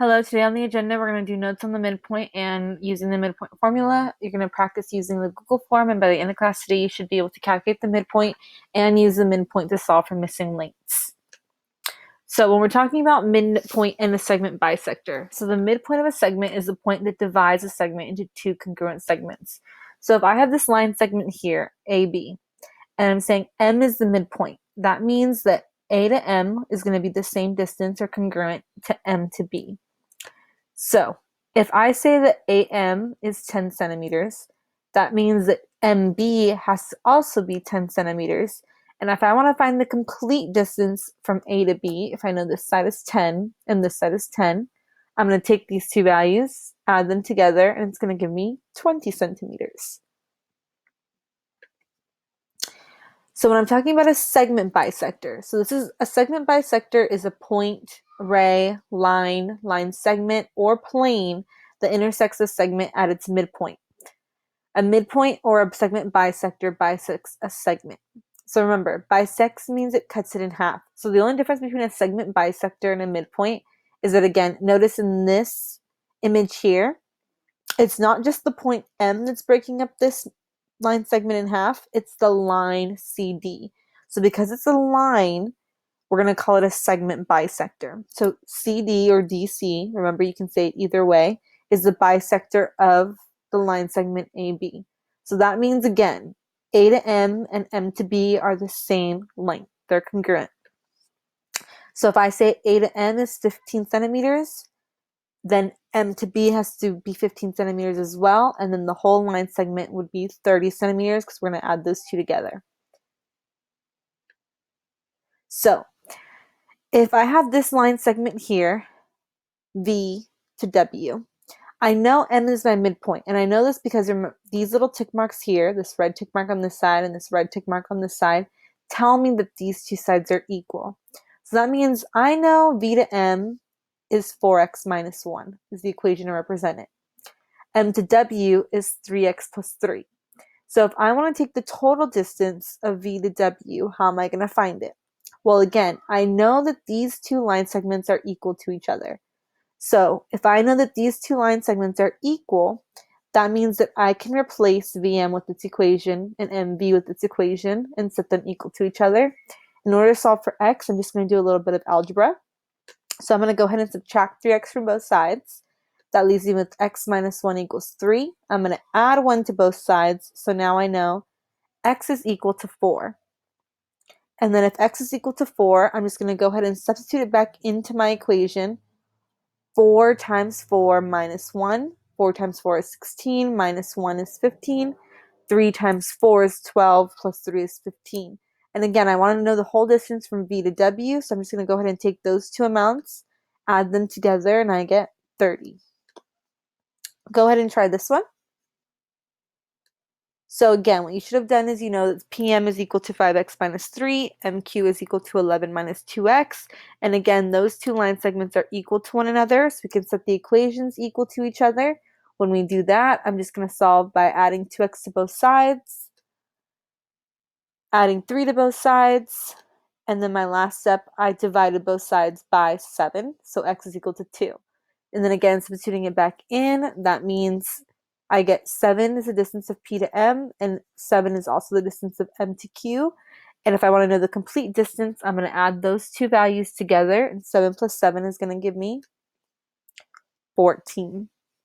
Hello, today on the agenda, we're going to do notes on the midpoint and using the midpoint formula. You're going to practice using the Google form, and by the end of class today, you should be able to calculate the midpoint and use the midpoint to solve for missing links. So when we're talking about midpoint and a segment bisector, so the midpoint of a segment is the point that divides a segment into two congruent segments. So if I have this line segment here, AB, and I'm saying M is the midpoint, that means that A to M is going to be the same distance or congruent to M to B. So if I say that AM is 10 centimeters, that means that MB has to also be 10 centimeters. And if I want to find the complete distance from A to B, if I know this side is 10 and this side is 10, I'm going to take these two values, add them together, and it's going to give me 20 centimeters. So when I'm talking about a segment bisector, so this is a segment bisector is a point, ray, line segment, or plane that intersects a segment at its midpoint. A midpoint or a segment bisector bisects a segment. So remember, bisects means it cuts it in half. So the only difference between a segment bisector and a midpoint is that, again, notice in this image here, it's not just the point M that's breaking up this line segment in half, it's the line CD. So because it's a line, we're going to call it a segment bisector. So CD or DC, remember you can say it either way, is the bisector of the line segment AB. So that means, again, A to M and M to B are the same length. They're congruent. So if I say A to M is 15 centimeters, then M to B has to be 15 centimeters as well, and then the whole line segment would be 30 centimeters because we're going to add those two together. So if I have this line segment here, V to W, I know M is my midpoint, and I know this because these little tick marks here, this red tick mark on this side and this red tick mark on this side, tell me that these two sides are equal. So that means I know V to M is 4x minus 1 is the equation to represent it. M to W is 3x plus 3. So if I want to take the total distance of V to W, how am I going to find it? Well, again, I know that these two line segments are equal to each other. So if I know that these two line segments are equal, that means that I can replace VM with its equation and MV with its equation and set them equal to each other. In order to solve for x, I'm just going to do a little bit of algebra. So I'm going to go ahead and subtract 3x from both sides. That leaves me with x minus 1 equals 3. I'm going to add 1 to both sides. So now I know x is equal to 4. And then if x is equal to 4, I'm just going to go ahead and substitute it back into my equation. 4 times 4 minus 1. 4 times 4 is 16, minus 1 is 15. 3 times 4 is 12, plus 3 is 15. And again, I want to know the whole distance from V to W, so I'm just going to go ahead and take those two amounts, add them together, and I get 30. Go ahead and try this one. So again, what you should have done is you know that PM is equal to 5x minus 3, MQ is equal to 11 minus 2x, and again, those two line segments are equal to one another, so we can set the equations equal to each other. When we do that, I'm just going to solve by adding 2x to both sides, adding 3 to both sides, and then my last step, I divided both sides by 7, so x is equal to 2. And then again, substituting it back in, that means I get 7 is the distance of P to M, and 7 is also the distance of M to Q. And if I want to know the complete distance, I'm going to add those two values together, and 7 plus 7 is going to give me 14.